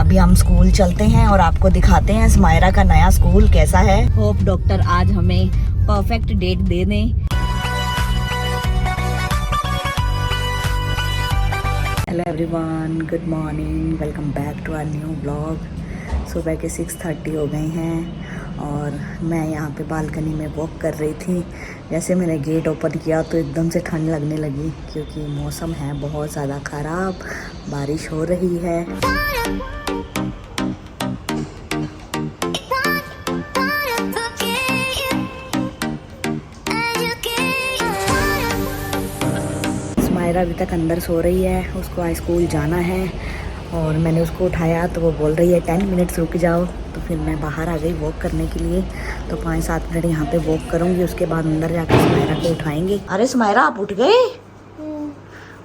अभी हम स्कूल चलते हैं और आपको दिखाते हैं स्मायरा का नया स्कूल कैसा है। होप डॉक्टर आज हमें परफेक्ट डेट दे दें। Hello everyone, good morning, welcome back to our new blog. सुबह के 6:30 हो गए हैं और मैं यहाँ पे बालकनी में वॉक कर रही थी। जैसे मैंने गेट ओपन किया तो एकदम से ठंड लगने लगी क्योंकि मौसम है बहुत ज़्यादा ख़राब, बारिश हो रही है। स्मायरा अभी तक अंदर सो रही है, उसको आज स्कूल जाना है और मैंने उसको उठाया तो वो बोल रही है 10 मिनट्स रुक जाओ। तो फिर मैं बाहर आ गई वॉक करने के लिए। तो 5-7 मिनट यहाँ पे वॉक करूँगी, उसके बाद अंदर जाकर स्मायरा को उठाएंगे। अरे स्मायरा, आप उठ गए?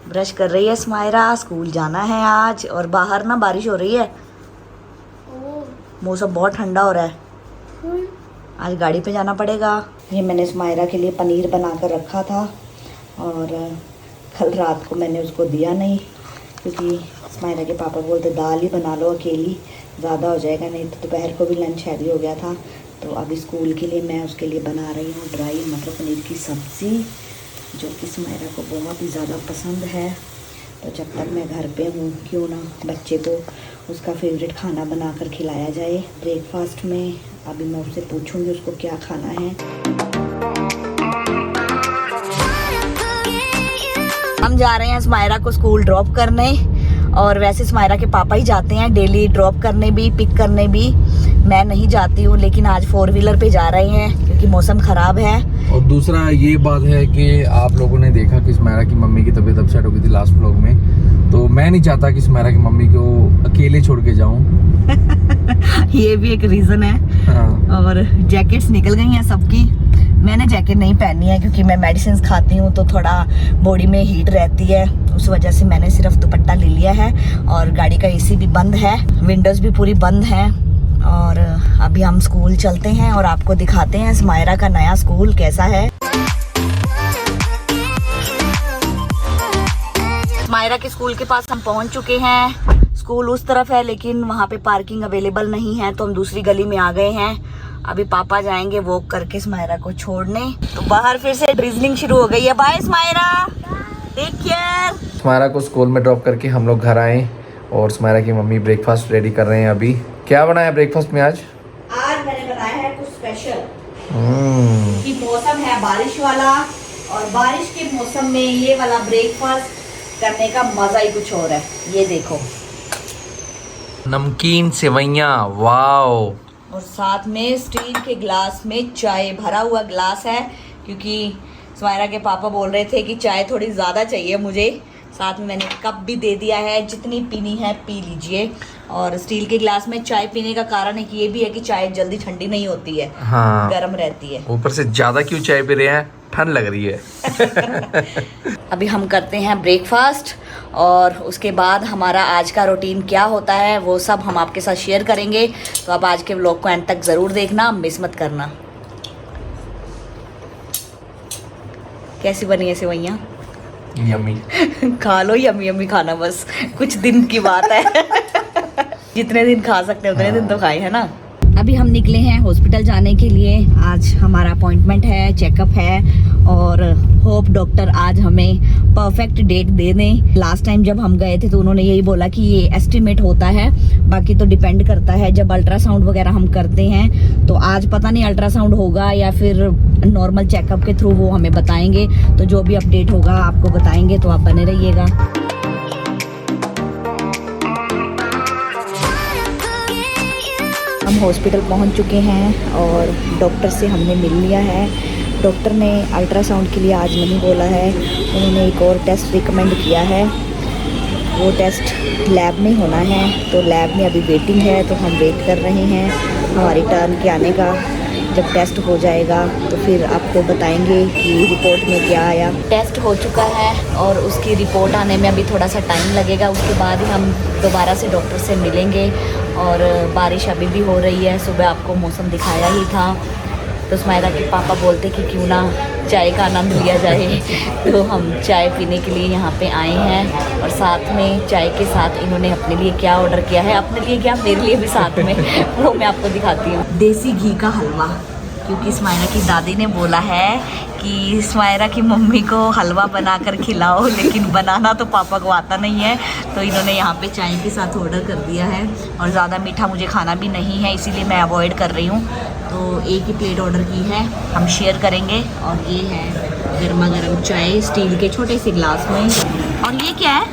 ब्रश कर रही है स्मायरा, स्कूल जाना है आज। और बाहर ना बारिश हो रही है, मौसम बहुत ठंडा हो रहा है, आज गाड़ी पे जाना पड़ेगा। ये मैंने स्मायरा के लिए पनीर बना कर रखा था और कल रात को मैंने उसको दिया नहीं क्योंकि स्मायरा के पापा बोलते दाल ही बना लो अकेली, ज़्यादा हो जाएगा, नहीं तो दोपहर को भी लंच हैवी हो गया था। तो अभी स्कूल के लिए मैं उसके लिए बना रही हूँ ड्राई मटर पनीर की सब्ज़ी, जो कि स्मायरा को बहुत ही ज़्यादा पसंद है। तो जब तक मैं घर पे हूँ क्यों ना बच्चे को उसका फेवरेट खाना बना कर खिलाया जाए ब्रेकफास्ट में। अभी मैं उससे पूछूँगी उसको क्या खाना है। हम जा रहे हैं स्मायरा को स्कूल ड्रॉप करने और वैसे स्मायरा के पापा ही जाते हैं डेली ड्रॉप करने भी पिक करने भी, मैं नहीं जाती हूँ। लेकिन आज 4 व्हीलर पे जा रहे हैं क्योंकि मौसम ख़राब है। और दूसरा ये बात है कि आप लोगों ने देखा कि स्मायरा की मम्मी की तबीयत अपसेट हो गई थी लास्ट व्लॉग में, तो मैं नहीं चाहता कि स्मायरा की मम्मी को अकेले छोड़ के जाऊँ। ये भी एक रीज़न है। हाँ। और जैकेट्स निकल गई हैं सबकी। मैंने जैकेट नहीं पहनी है क्योंकि मैं मेडिसिन खाती हूँ तो थोड़ा बॉडी में हीट रहती है, उस वजह से मैंने सिर्फ दुपट्टा ले लिया है। और गाड़ी का एसी भी बंद है, विंडोज़ भी पूरी बंद है। और अभी हम स्कूल चलते हैं और आपको दिखाते हैं स्मायरा का नया स्कूल कैसा है। स्मायरा के स्कूल के पास हम पहुँच चुके हैं। स्कूल उस तरफ है लेकिन वहाँ पे पार्किंग अवेलेबल नहीं है तो हम दूसरी गली में आ गए हैं। अभी पापा जाएंगे वॉक करके स्मायरा को छोड़ने। तो बाहर फिर से ड्रिजलिंग शुरू हो गई है। Bye Smayra, take care. Smayra को स्कूल में ड्रॉप करके हम लोग घर आए और स्मायरा की मम्मी ब्रेकफास्ट रेडी कर रहे हैं। अभी क्या बनाया ब्रेकफास्ट में आज मैंने बनाया है कुछ स्पेशल कि मौसम है बारिश वाला और बारिश के मौसम में ये वाला ब्रेकफास्ट करने का मजा ही कुछ और है। ये देखो, नमकीन सेवइयाँ, वाओ। और साथ में स्टील के ग्लास में चाय, भरा हुआ ग्लास है क्योंकि स्मायरा के पापा बोल रहे थे कि चाय थोड़ी ज़्यादा चाहिए मुझे। साथ में मैंने कप भी दे दिया है, जितनी पीनी है पी लीजिए। और स्टील के ग्लास में चाय पीने का कारण है कि ये भी है कि चाय जल्दी ठंडी नहीं होती है, हाँ, गर्म रहती है। ऊपर से ज़्यादा क्यों चाय पी रहे हैं, ठंड लग रही है। अभी हम करते हैं ब्रेकफास्ट और उसके बाद हमारा आज का रूटीन क्या होता है वो सब हम आपके साथ शेयर करेंगे। तो आप आज के व्लॉग को एंड तक ज़रूर देखना, मिस मत करना। कैसी बनी है सेवइयाँ? यम्मी। खा लो, यम्मी यम्मी खाना बस कुछ दिन की बात है। जितने दिन खा सकते हैं उतने दिन तो खाए, है ना। अभी हम निकले हैं हॉस्पिटल जाने के लिए। आज हमारा अपॉइंटमेंट है, चेकअप है और होप डॉक्टर आज हमें परफेक्ट डेट दे दें। लास्ट टाइम जब हम गए थे तो उन्होंने यही बोला कि ये एस्टिमेट होता है, बाकी तो डिपेंड करता है जब अल्ट्रासाउंड वगैरह हम करते हैं। तो आज पता नहीं अल्ट्रासाउंड होगा या फिर नॉर्मल चेकअप के थ्रू वो हमें बताएंगे। तो जो भी अपडेट होगा आपको बताएंगे, तो आप बने रहिएगा। हम हॉस्पिटल पहुंच चुके हैं और डॉक्टर से हमने मिल लिया है। डॉक्टर ने अल्ट्रासाउंड के लिए आज नहीं बोला है, उन्होंने एक और टेस्ट रिकमेंड किया है। वो टेस्ट लैब में होना है, तो लैब में अभी वेटिंग है, तो हम वेट कर रहे हैं हमारी टर्न के आने का। जब टेस्ट हो जाएगा तो फिर आपको बताएंगे कि रिपोर्ट में क्या आया। टेस्ट हो चुका है और उसकी रिपोर्ट आने में अभी थोड़ा सा टाइम लगेगा, उसके बाद ही हम दोबारा से डॉक्टर से मिलेंगे। और बारिश अभी भी हो रही है, सुबह आपको मौसम दिखाया ही था। तो स्माइरा के पापा बोलते कि क्यों ना चाय का आनंद लिया जाए। तो हम चाय पीने के लिए यहाँ पे आए हैं और साथ में चाय के साथ इन्होंने अपने लिए क्या ऑर्डर किया है, अपने लिए क्या मेरे लिए भी साथ में, वो मैं आपको दिखाती हूँ। देसी घी का हलवा, क्योंकि स्माइरा की दादी ने बोला है कि स्माइरा की मम्मी को हलवा बनाकर खिलाओ, लेकिन बनाना तो पापा को आता नहीं है। तो इन्होंने यहाँ पे चाय के साथ ऑर्डर कर दिया है और ज़्यादा मीठा मुझे खाना भी नहीं है, इसीलिए मैं अवॉइड कर रही हूँ। तो एक ही प्लेट ऑर्डर की है, हम शेयर करेंगे। और ये है गर्मा गर्म चाय स्टील के छोटे से गिलास में। और ये क्या है?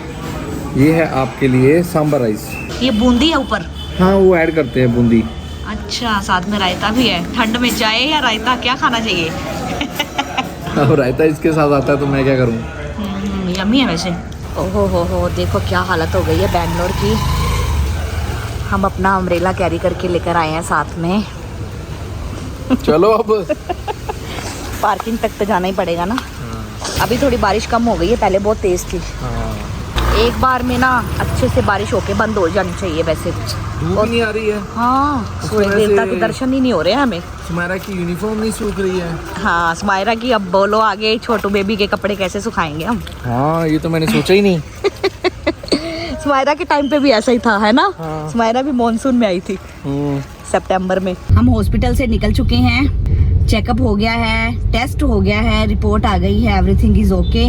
ये है आपके लिए सांबर राइस। ये बूंदी है ऊपर? हाँ, वो ऐड करते हैं बूंदी। अच्छा, साथ में रायता भी है। ठंड में चाय या रायता, क्या खाना चाहिए? अब रायता इसके साथ आता है तो मैं क्या करूँ। यम्मी है वैसे। ओहो हो, देखो क्या हालत हो गई है बैंगलोर की। हम अपना अम्ब्रेला कैरी करके लेकर आए हैं साथ में। चलो अब पार्किंग तक तो जाना ही पड़ेगा ना। अभी थोड़ी बारिश कम हो गई है, पहले बहुत तेज थी। एक बार में ना अच्छे से बारिश होके बंद हो जानी चाहिए वैसे। धूप नहीं आ रही है। हाँ, सूर्य देवता के दर्शन ही नहीं हो रहे हैं हमें। स्माइरा की यूनिफॉर्म नहीं सूख रही है। हाँ, स्माइरा की अब बोलो आगे, छोटू बेबी के कपड़े कैसे सुखाएंगे हम? हाँ, ये तो मैंने सोचा ही नहीं। स्माइरा के टाइम पे भी ऐसा ही था, है ना? हाँ। स्माइरा भी मॉनसून में आई थी सितंबर में। हम हॉस्पिटल से निकल चुके हैं, चेकअप हो गया है, टेस्ट हो गया है, रिपोर्ट आ गई है, एवरीथिंग इज ओके।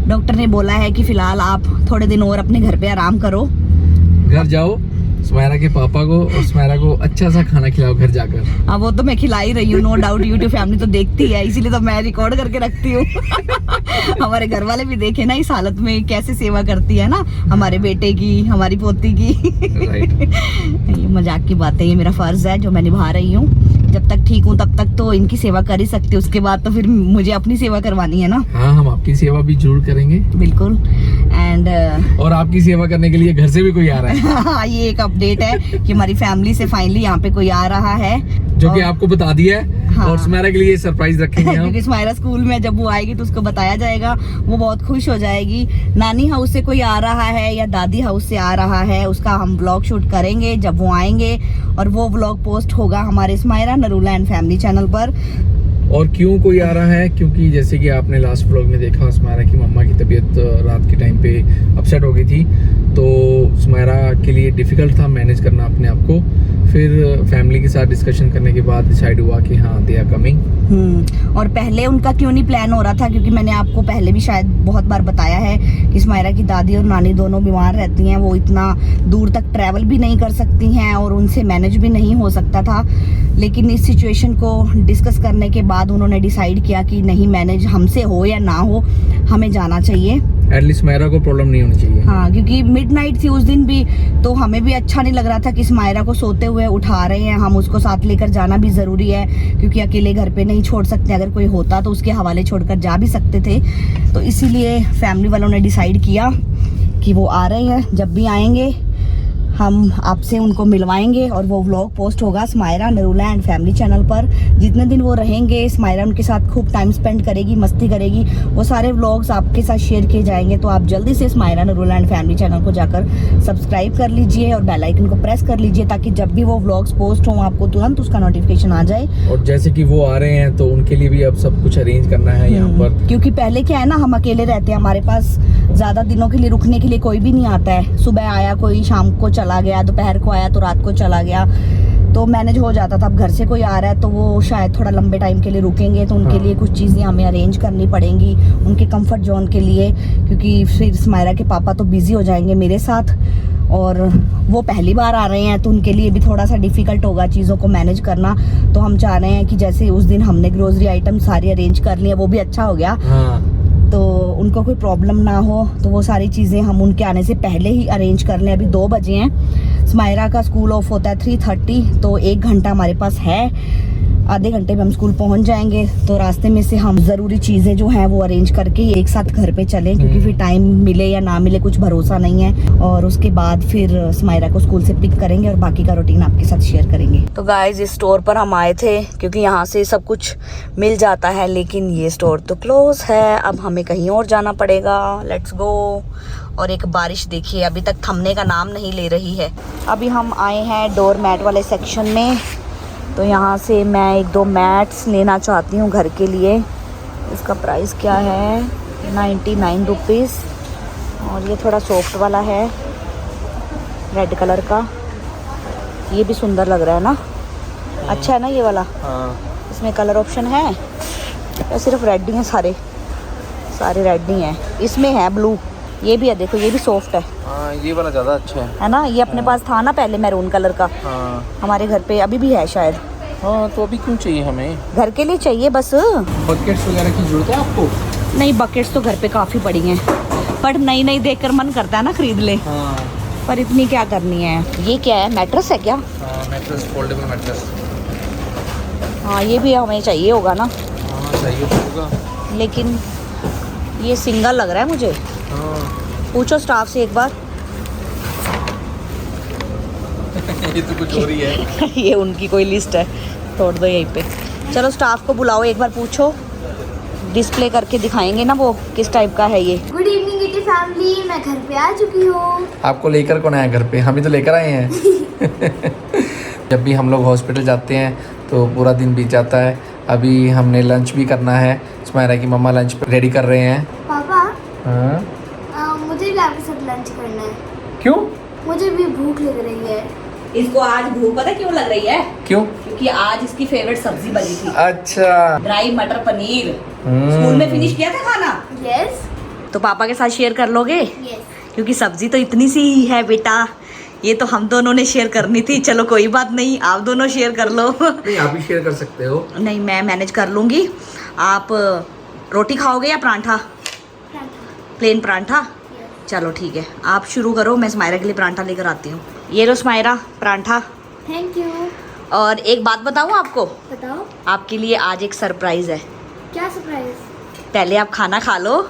डॉक्टर ने बोला है कि फिलहाल आप थोड़े दिन और अपने घर पे आराम करो। घर जाओ, स्माइरा के पापा को और स्माइरा को अच्छा सा खाना खिलाओ घर जाकर। हाँ, वो तो मैं खिला ही रही हूँ, नो डाउट। यूट्यूब फैमिली तो देखती है, इसीलिए तो मैं रिकॉर्ड करके रखती हूँ। हमारे घर वाले भी देखे ना इस हालत में कैसे सेवा करती है ना हमारे बेटे की, हमारी पोती की। ये मजाक की बात है, ये मेरा फर्ज है जो मैं निभा रही हूँ। जब तक ठीक हूँ तब तक तो इनकी सेवा कर ही सकती हूँ, उसके बाद तो फिर मुझे अपनी सेवा करवानी है ना। हाँ, हम आपकी सेवा भी जरूर करेंगे। बिल्कुल। एंड और आपकी सेवा करने के लिए घर से भी कोई आ रहा है। हाँ, ये एक अपडेट है कि हमारी फैमिली से फाइनली यहाँ पे कोई आ रहा है, जो कि आपको बता दिया है। हाँ। और स्माइरा के लिए सरप्राइज रखेंगे हम। क्योंकि स्माइरा स्कूल में जब वो आएगी तो उसको बताया जाएगा, वो बहुत खुश हो जाएगी। नानी हाउस से कोई आ रहा है या दादी हाउस से आ रहा है, उसका हम व्लॉग शूट करेंगे जब वो आएंगे, और वो व्लॉग पोस्ट होगा हमारे स्माइरा नरूला एंड फैमिली चैनल पर। और क्यों कोई आ रहा है, क्योंकि जैसे कि आपने लास्ट व्लॉग में देखा, स्माइरा की मम्मा की तबीयत रात के टाइम पे अपसेट हो गई थी, तो स्माइरा के लिए डिफ़िकल्ट था मैनेज करना अपने आप को। फिर फैमिली के साथ डिस्कशन करने के बाद डिसाइड हुआ कि हाँ, दे आर कमिंग। और पहले उनका क्यों नहीं प्लान हो रहा था, क्योंकि मैंने आपको पहले भी शायद बहुत बार बताया है कि स्माइरा की दादी और नानी दोनों बीमार रहती हैं, वो इतना दूर तक ट्रैवल भी नहीं कर सकती हैं और उनसे मैनेज भी नहीं हो सकता था। लेकिन इस सिचुएशन को डिस्कस करने के बाद उन्होंने डिसाइड किया कि नहीं, मैनेज हमसे हो या ना हो, हमें जाना चाहिए। एटलीस्ट स्माइरा को प्रॉब्लम नहीं होनी चाहिए। हाँ, क्योंकि मिडनाइट थी उस दिन भी, तो हमें भी अच्छा नहीं लग रहा था कि स्माइरा को सोते हुए उठा रहे हैं हम, उसको साथ लेकर जाना भी ज़रूरी है, क्योंकि अकेले घर पे नहीं छोड़ सकते। अगर कोई होता तो उसके हवाले छोड़कर जा भी सकते थे। तो इसीलिए फैमिली वालों ने डिसाइड किया कि वो आ रहे हैं, जब भी आएंगे हम आपसे उनको मिलवाएंगे और वो व्लॉग पोस्ट होगा स्माइरा नरूला एंड फैमिली चैनल पर। जितने दिन वो रहेंगे, स्माइरा उनके साथ खूब टाइम स्पेंड करेगी, मस्ती करेगी, वो सारे व्लॉग्स आपके साथ शेयर किए जाएंगे। तो आप जल्दी से स्माइरा नरूला एंड फैमिली चैनल को जाकर सब्सक्राइब कर लीजिए और बेल आइकन को प्रेस कर लीजिए, ताकि जब भी वो व्लॉग्स पोस्ट हों आपको तुरंत उसका नोटिफिकेशन आ जाए। और जैसे कि वो आ रहे हैं तो उनके लिए भी अब सब कुछ अरेंज करना है यहाँ पर, क्योंकि पहले क्या है ना, हम अकेले रहते हैं, हमारे पास ज़्यादा दिनों के लिए रुकने के लिए कोई भी नहीं आता है। सुबह आया कोई, शाम को चला गया, दोपहर को आया तो रात को चला गया, तो मैनेज हो जाता था। अब घर से कोई आ रहा है तो वो शायद थोड़ा लंबे टाइम के लिए रुकेंगे, तो उनके लिए कुछ चीज़ें हमें अरेंज करनी पड़ेंगी उनके कंफर्ट जोन के लिए, क्योंकि फिर स्माइरा के पापा तो बिजी हो जाएंगे मेरे साथ, और वो पहली बार आ रहे हैं तो उनके लिए भी थोड़ा सा डिफ़िकल्ट होगा चीज़ों को मैनेज करना। तो हम चाह रहे हैं कि जैसे उस दिन हमने ग्रोसरी आइटम सारी अरेंज कर ली है, वो भी अच्छा हो गया। तो उनको कोई प्रॉब्लम ना हो, तो वो सारी चीज़ें हम उनके आने से पहले ही अरेंज कर लें। अभी 2 बजे हैं, स्माइरा का स्कूल ऑफ होता है 3:30, तो 1 घंटा हमारे पास है। आधे घंटे में हम स्कूल पहुंच जाएंगे, तो रास्ते में से हम ज़रूरी चीज़ें जो हैं वो अरेंज करके एक साथ घर पे चलें, क्योंकि फिर टाइम मिले या ना मिले कुछ भरोसा नहीं है। और उसके बाद फिर स्माइरा को स्कूल से पिक करेंगे और बाकी का रूटीन आपके साथ शेयर करेंगे। तो गाइस, इस स्टोर पर हम आए थे क्योंकि यहाँ से सब कुछ मिल जाता है, लेकिन ये स्टोर तो क्लोज है, अब हमें कहीं और जाना पड़ेगा। Let's go. और एक बारिश देखिए अभी तक थमने का नाम नहीं ले रही है। अभी हम आए हैं डोर मैट वाले सेक्शन में, तो यहाँ से मैं 1-2 मैट्स लेना चाहती हूँ घर के लिए। इसका प्राइस क्या है, 99 रुपीज़। और ये थोड़ा सॉफ्ट वाला है, रेड कलर का। ये भी सुंदर लग रहा है ना, अच्छा है ना ये वाला। इसमें कलर ऑप्शन है या सिर्फ रेड ही हैं? सारे रेड ही हैं। इसमें है ब्लू, ये भी है, देखो ये भी सॉफ्ट है। ये वाला ज़्यादा अच्छा है ना। ये अपने पास था ना पहले मैरून कलर का। हमारे घर पे अभी भी है शायद। हाँ, तो अभी क्यों चाहिए हमें? घर के लिए चाहिए बस। बकेट्स वगैरह की जरूरत है आपको? नहीं, बकेट्स तो घर पे काफ़ी पड़ी हैं, पर नई देखकर मन करता है ना खरीद ले। पर इतनी क्या करनी है। ये क्या है, मैट्रेस है क्या? Mattress, foldable mattress. हाँ, ये भी हमें चाहिए होगा ना। चाहिए होगा, लेकिन ये सिंगल लग रहा है मुझे। पूछो स्टाफ से एक बार। ये तो कुछ और ही है। ये उनकी कोई लिस्ट है, छोड़ दो यहीं पे। चलो स्टाफ को बुलाओ, एक बार पूछो, डिस्प्ले करके दिखाएंगे ना वो किस टाइप का है ये। गुड इवनिंग यूट्यूब फैमिली, मैं घर पे आ चुकी हूँ। आपको लेकर कौन आया घर पे? हम ही तो लेकर आए हैं। जब भी हम लोग हॉस्पिटल जाते हैं तो पूरा दिन बीत जाता है। अभी हमने लंच भी करना है। सुमायरा की मम्मा लंच रेडी कर रहे हैं। पापा, हाँ, मुझे भी आपके साथ लंच करना है। क्यों? मुझे भी भूख लग रही है। इसको आज भूख पता क्यों लग रही है? क्यों? क्योंकि आज इसकी फेवरेट सब्जी बनी थी। अच्छा, ड्राई मटर पनीर। स्कूल में फिनिश किया था खाना? यस तो पापा के साथ शेयर कर लोगे? यस। क्योंकि सब्जी तो इतनी सी ही है बेटा, ये तो हम दोनों ने शेयर करनी थी। चलो कोई बात नहीं, आप दोनों शेयर कर लो। नहीं, आप भी शेयर कर सकते हो। नहीं, मैं मैनेज कर लूँगी। आप रोटी खाओगे या परांठा? प्लेन परांठा? चलो ठीक है, आप शुरू करो, मैं स्मायरा के लिए परांठा लेकर आती हूँ। ये लो स्मायरा, परांठा। Thank you. और एक बात बताऊँ आपको? बताओ। आपके लिए आज एक सरप्राइज़ है। क्या सरप्राइज? पहले आप खाना खा लो,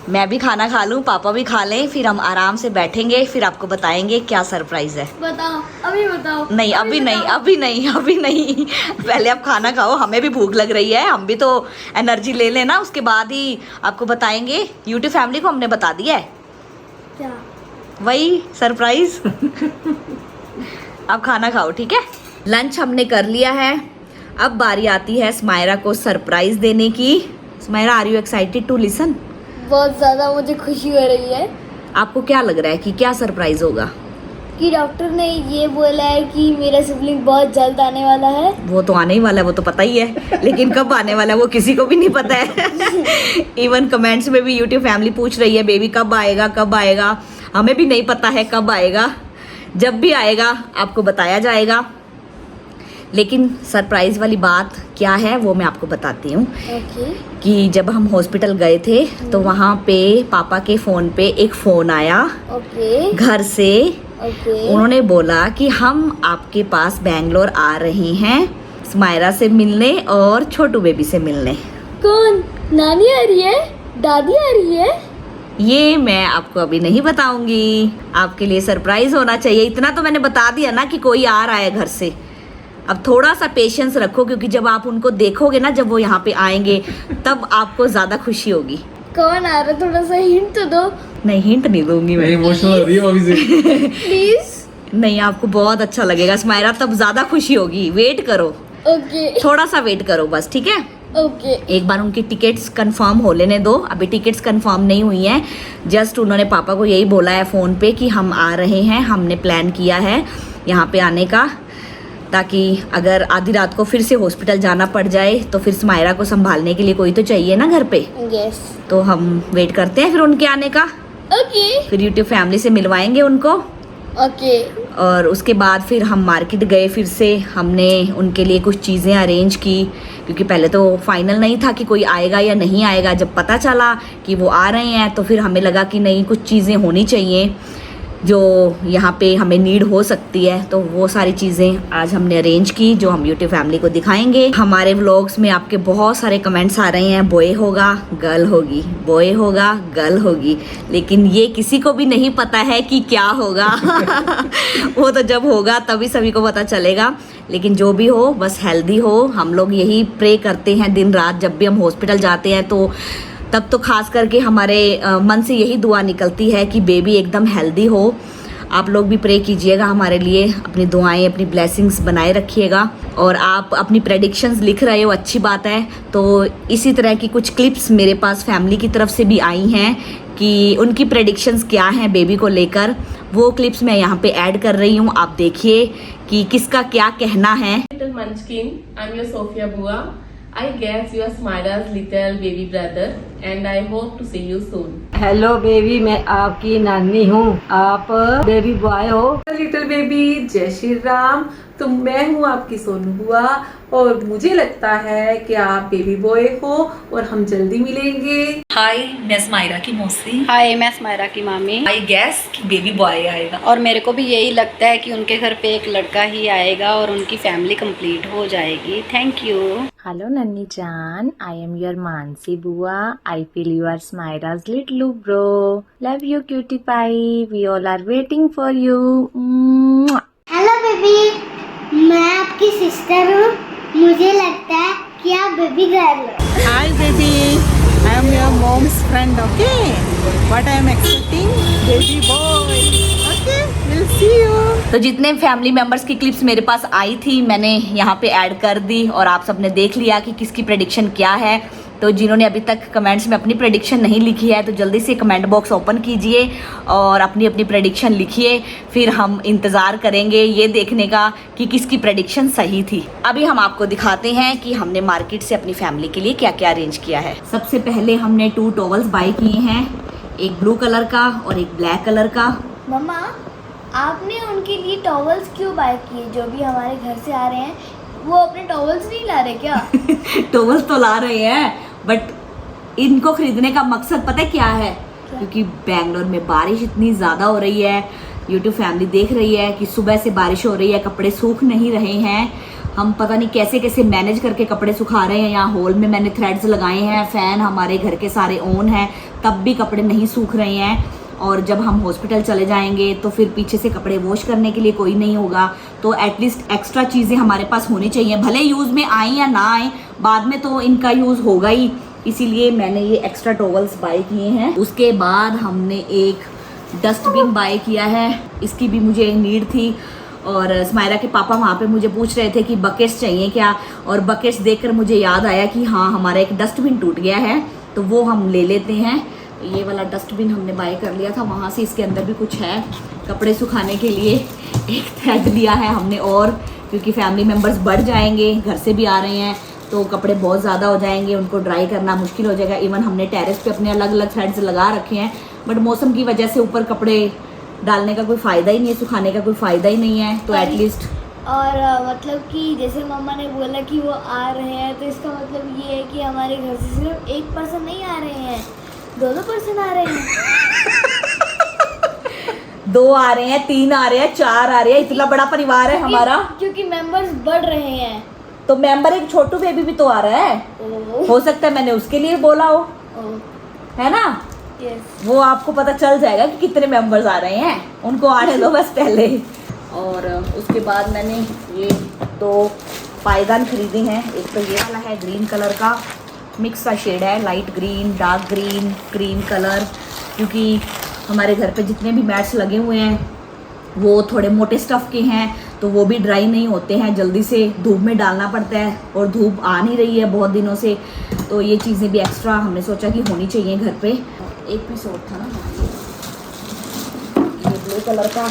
मैं भी खाना खा लूँ, पापा भी खा लें, फिर हम आराम से बैठेंगे, फिर आपको बताएंगे क्या सरप्राइज है। बताओ, अभी बताओ। नहीं, अभी नहीं, अभी नहीं, अभी नहीं। पहले आप खाना खाओ, हमें भी भूख लग रही है, हम भी तो एनर्जी ले लेना, उसके बाद ही आपको बताएंगे। यूट्यूब फैमिली को हमने बता दिया है। क्या? वही सरप्राइज। आप खाना खाओ, ठीक है? लंच हमने कर लिया है, अब बारी आती है स्मायरा को सरप्राइज देने की। Smayra, are you excited to listen? बहुत ज़्यादा मुझे खुशी हो रही है। आपको क्या लग रहा है कि क्या सरप्राइज होगा? कि डॉक्टर ने ये बोला है कि मेरा सिबलिंग बहुत जल्द आने वाला है। वो तो आने ही वाला है, वो तो पता ही है, लेकिन कब आने वाला है वो किसी को भी नहीं पता है। इवन कमेंट्स में भी यूट्यूब फैमिली पूछ रही है बेबी कब आएगा, कब आएगा। हमें भी नहीं पता है कब आएगा, जब भी आएगा आपको बताया जाएगा। लेकिन सरप्राइज वाली बात क्या है वो मैं आपको बताती हूँ। ओके। कि जब हम हॉस्पिटल गए थे तो वहाँ पे पापा के फ़ोन पे एक फ़ोन आया ओके। घर से। ओके। उन्होंने बोला कि हम आपके पास बैंगलोर आ रहे हैं स्मायरा से मिलने और छोटू बेबी से मिलने। कौन? नानी आ रही है? दादी आ रही है? ये मैं आपको अभी नहीं बताऊंगी, आपके लिए सरप्राइज होना चाहिए। इतना तो मैंने बता दिया ना कि कोई आ रहा है घर से। अब थोड़ा सा पेशेंस रखो, क्योंकि जब आप उनको देखोगे ना, जब वो यहाँ पे आएंगे, तब आपको ज्यादा खुशी होगी। कौन आ रहा है? थोड़ा सा हिंट तो दो। नहीं, हिंट नहीं दूंगी मैं। इमोशनल हो रही है अभी से। प्लीज। नहीं, आपको बहुत अच्छा लगेगा स्मायरा, तब ज्यादा खुशी होगी। वेट करो, ओके। थोड़ा सा वेट करो बस, ठीक है? ओके। एक बार उनकी टिकट्स कंफर्म हो लेने दो। अभी टिकट्स कंफर्म नहीं हुई हैं, जस्ट उन्होंने पापा को यही बोला है फ़ोन पे कि हम आ रहे हैं, हमने प्लान किया है यहाँ पे आने का, ताकि अगर आधी रात को फिर से हॉस्पिटल जाना पड़ जाए तो फिर स्मायरा को संभालने के लिए कोई तो चाहिए ना घर पे। यस। तो हम वेट करते हैं फिर उनके आने का। ओके। फिर यूट्यूब फैमिली से मिलवाएंगे उनको। ओके। और उसके बाद फिर हम मार्केट गए, फिर से हमने उनके लिए कुछ चीज़ें अरेंज की, क्योंकि पहले तो फाइनल नहीं था कि कोई आएगा या नहीं आएगा। जब पता चला कि वो आ रहे हैं तो फिर हमें लगा कि नहीं, कुछ चीज़ें होनी चाहिए जो यहाँ पे हमें नीड हो सकती है। तो वो सारी चीज़ें आज हमने अरेंज की, जो हम यूट्यूब फैमिली को दिखाएंगे। हमारे व्लॉग्स में आपके बहुत सारे कमेंट्स आ रहे हैं, बॉय होगा गर्ल होगी, बॉय होगा गर्ल होगी, लेकिन ये किसी को भी नहीं पता है कि क्या होगा। वो तो जब होगा तभी सभी को पता चलेगा। लेकिन जो भी हो, बस हेल्दी हो। हम लोग यही प्रे करते हैं दिन रात, जब भी हम हॉस्पिटल जाते हैं तो तब तो खास करके हमारे मन से यही दुआ निकलती है कि बेबी एकदम हेल्दी हो। आप लोग भी प्रे कीजिएगा हमारे लिए, अपनी दुआएं अपनी ब्लेसिंग्स बनाए रखिएगा। और आप अपनी प्रेडिक्शंस लिख रहे हो, अच्छी बात है। तो इसी तरह की कुछ क्लिप्स मेरे पास फैमिली की तरफ से भी आई हैं कि उनकी प्रेडिक्शंस क्या हैं बेबी को लेकर, वो क्लिप्स मैं यहाँ पे ऐड कर रही हूँ। आप देखिए कि किसका क्या कहना है। Little Munchkin, I'm your Sophia Bua. I guess you are Smira's little baby brother and I hope to see you soon. Hello baby, मैं आपकी नानी हूँ। आप बेबी बॉय हो? लिटिल बेबी, जय श्री राम। तो मैं हूँ आपकी सोनू बुआ और मुझे लगता है कि आप बेबी बॉय हो और हम जल्दी मिलेंगे। हाय, मैं स्माइरा की मौसी। हाय, मैं स्माइरा की मामी। आई गेस कि बेबी बॉय आएगा। और मेरे को भी यही लगता है कि उनके घर पे एक लड़का ही आएगा और उनकी फैमिली कंप्लीट हो जाएगी। Thank you. Hello Nanny Chan, I am your Mansi Bua. I feel you are Smira's little bro. Love you cutie pie. We all are waiting for you. Mwah. Hello baby, मैं आपकी sister हूँ। मुझे लगता है कि आप baby girl हो। Hi baby, I am your mom's friend, okay? What I am expecting? Baby boy, okay? We'll see you. तो जितने फैमिली मेंबर्स की क्लिप्स मेरे पास आई थी मैंने यहाँ पे ऐड कर दी और आप सबने देख लिया कि किसकी प्रेडिक्शन क्या है। तो जिन्होंने अभी तक कमेंट्स में अपनी प्रेडिक्शन नहीं लिखी है तो जल्दी से कमेंट बॉक्स ओपन कीजिए और अपनी अपनी प्रेडिक्शन लिखिए। फिर हम इंतज़ार करेंगे ये देखने का कि किसकी प्रेडिक्शन सही थी। अभी हम आपको दिखाते हैं कि हमने मार्केट से अपनी फैमिली के लिए क्या क्या अरेंज किया है। सबसे पहले हमने 2 टॉवल्स बाय किए हैं, एक ब्लू कलर का और एक ब्लैक कलर का। मम्मा, आपने उनके लिए टॉवल्स क्यों बाय किए? जो भी हमारे घर से आ रहे हैं वो अपने टॉवल्स नहीं ला रहे क्या? टॉवल्स तो ला रहे हैं बट इनको खरीदने का मकसद पता है क्या है? क्योंकि बेंगलोर में बारिश इतनी ज़्यादा हो रही है। यूट्यूब फैमिली देख रही है कि सुबह से बारिश हो रही है, कपड़े सूख नहीं रहे हैं। हम पता नहीं कैसे कैसे मैनेज करके कपड़े सुखा रहे हैं। यहाँ हॉल में मैंने थ्रेड्स लगाए हैं, फ़ैन हमारे घर के सारे ऑन हैं, तब भी कपड़े नहीं सूख रहे हैं। और जब हम हॉस्पिटल चले जाएंगे तो फिर पीछे से कपड़े वॉश करने के लिए कोई नहीं होगा। तो एटलीस्ट एक्स्ट्रा चीज़ें हमारे पास होनी चाहिए, भले यूज़ में आए या ना आए, बाद में तो इनका यूज़ होगा ही। इसीलिए मैंने ये एक्स्ट्रा टॉवल्स बाय किए हैं। उसके बाद हमने एक डस्टबिन बाय किया है, इसकी भी मुझे नीड थी। और स्माइरा के पापा वहाँ पे मुझे पूछ रहे थे कि बकेट्स चाहिए क्या, और बकेट्स देखकर मुझे याद आया कि हाँ हमारा एक डस्टबिन टूट गया है तो वो हम ले लेते हैं। ये वाला डस्टबिन हमने बाय कर लिया था वहाँ से। इसके अंदर भी कुछ है कपड़े सुखाने के लिए। एक थ्रेड लिया है हमने और, क्योंकि फैमिली मेम्बर्स बढ़ जाएंगे, घर से भी आ रहे हैं तो कपड़े बहुत ज़्यादा हो जाएंगे, उनको ड्राई करना मुश्किल हो जाएगा। इवन हमने टेरेस पे अपने अलग अलग थ्रेड्स लगा रखे हैं बट मौसम की वजह से ऊपर कपड़े डालने का कोई फ़ायदा ही नहीं है, सुखाने का कोई फ़ायदा ही नहीं है। तो एटलीस्ट और मतलब कि जैसे मम्मा ने बोला कि वो आ रहे हैं तो इसका मतलब ये है कि हमारे घर से सिर्फ एक पर्सन नहीं आ रहे हैं, 2 पर्सन आ रहे हैं। 2 आ रहे हैं, 3 आ रहे हैं, 4 आ रहे हैं, इतना बड़ा परिवार है हमारा। क्योंकि मेंबर्स बढ़ रहे हैं तो मेंबर एक छोटू बेबी भी तो आ रहा है, हो सकता है मैंने उसके लिए बोला हो, है ना? यस। वो आपको पता चल जाएगा कि कितने मेंबर्स आ रहे हैं, उनको आने दो बस पहले। और उसके बाद मैंने ये 2 पायदान खरीदे हैं। एक तो ये वाला है ग्रीन कलर का, मिक्स सा शेड है, light green, dark green, cream colour. क्योंकि हमारे घर पे जितने भी मैट्स लगे हुए हैं वो थोड़े मोटे स्टफ़ के हैं तो वो भी ड्राई नहीं होते हैं, जल्दी से धूप में डालना पड़ता है और धूप आ नहीं रही है बहुत दिनों से। तो ये चीज़ें भी एक्स्ट्रा हमने सोचा कि होनी चाहिए घर पे। एक पीस और था ना ये ब्लू कलर का।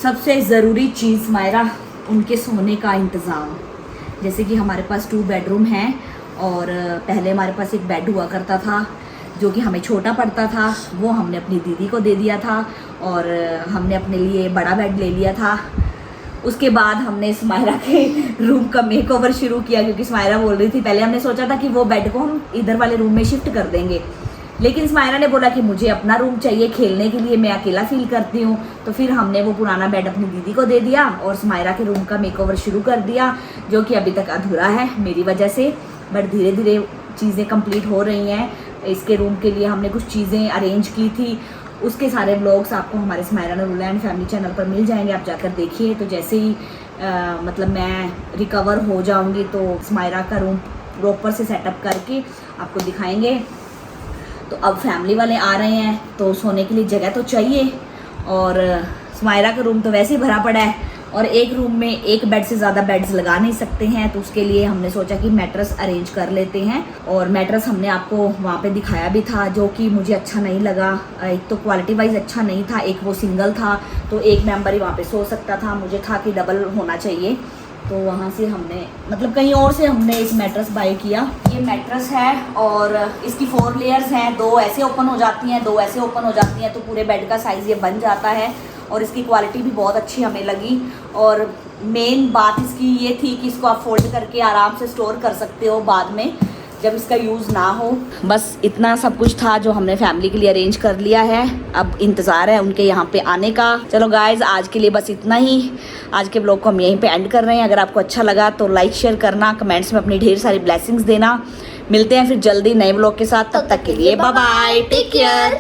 सबसे ज़रूरी चीज़ मायरा, उनके सोने का इंतज़ाम। जैसे कि हमारे पास 2 बेडरूम हैं और पहले हमारे पास एक बेड हुआ करता था जो कि हमें छोटा पड़ता था, वो हमने अपनी दीदी को दे दिया था और हमने अपने लिए बड़ा बेड ले लिया था। उसके बाद हमने स्माइरा के रूम का मेकओवर शुरू किया क्योंकि स्माइरा बोल रही थी, पहले हमने सोचा था कि वो बेड को हम इधर वाले रूम में शिफ्ट कर देंगे, लेकिन स्माइरा ने बोला कि मुझे अपना रूम चाहिए खेलने के लिए, मैं अकेला फील करती हूँ। तो फिर हमने वो पुराना बेड अपनी दीदी को दे दिया और स्माइरा के रूम का मेकओवर शुरू कर दिया, जो कि अभी तक अधूरा है मेरी वजह से, बट धीरे धीरे चीज़ें कंप्लीट हो रही हैं। इसके रूम के लिए हमने कुछ चीज़ें अरेंज की थी, उसके सारे व्लॉग्स आपको हमारे स्माइरा नूरुल्लाह एंड फैमिली चैनल पर मिल जाएंगे, आप जाकर देखिए। तो जैसे ही मतलब मैं रिकवर हो जाऊंगी तो स्माइरा का रूम प्रॉपर से सेटअप करके आपको दिखाएंगे। तो अब फैमिली वाले आ रहे हैं तो सोने के लिए जगह तो चाहिए, और सुमायरा का रूम तो वैसे ही भरा पड़ा है और एक रूम में एक बेड से ज़्यादा बेड्स लगा नहीं सकते हैं, तो उसके लिए हमने सोचा कि मैट्रेस अरेंज कर लेते हैं। और मैट्रेस हमने आपको वहाँ पे दिखाया भी था, जो कि मुझे अच्छा नहीं लगा। एक तो क्वालिटी वाइज अच्छा नहीं था, एक वो सिंगल था तो एक मेंबर ही वहाँ पे सो सकता था, मुझे था कि डबल होना चाहिए। तो वहाँ से हमने मतलब कहीं और से हमने इस मैट्रेस बाय किया। ये मैट्रेस है और इसकी 4 लेयर्स हैं, 2 ऐसे ओपन हो जाती हैं, 2 ऐसे ओपन हो जाती हैं, तो पूरे बेड का साइज़ ये बन जाता है। और इसकी क्वालिटी भी बहुत अच्छी हमें लगी। और मेन बात इसकी ये थी कि इसको आप फोल्ड करके आराम से स्टोर कर सकते हो बाद में जब इसका यूज़ ना हो। बस इतना सब कुछ था जो हमने फैमिली के लिए अरेंज कर लिया है। अब इंतज़ार है उनके यहाँ पे आने का। चलो गाइज, आज के लिए बस इतना ही। आज के ब्लॉग को हम यहीं पे एंड कर रहे हैं। अगर आपको अच्छा लगा तो लाइक शेयर करना, कमेंट्स में अपनी ढेर सारी ब्लेसिंग्स देना। मिलते हैं फिर जल्दी नए ब्लॉग के साथ, तब तक के लिए बाय बाय, टेक केयर।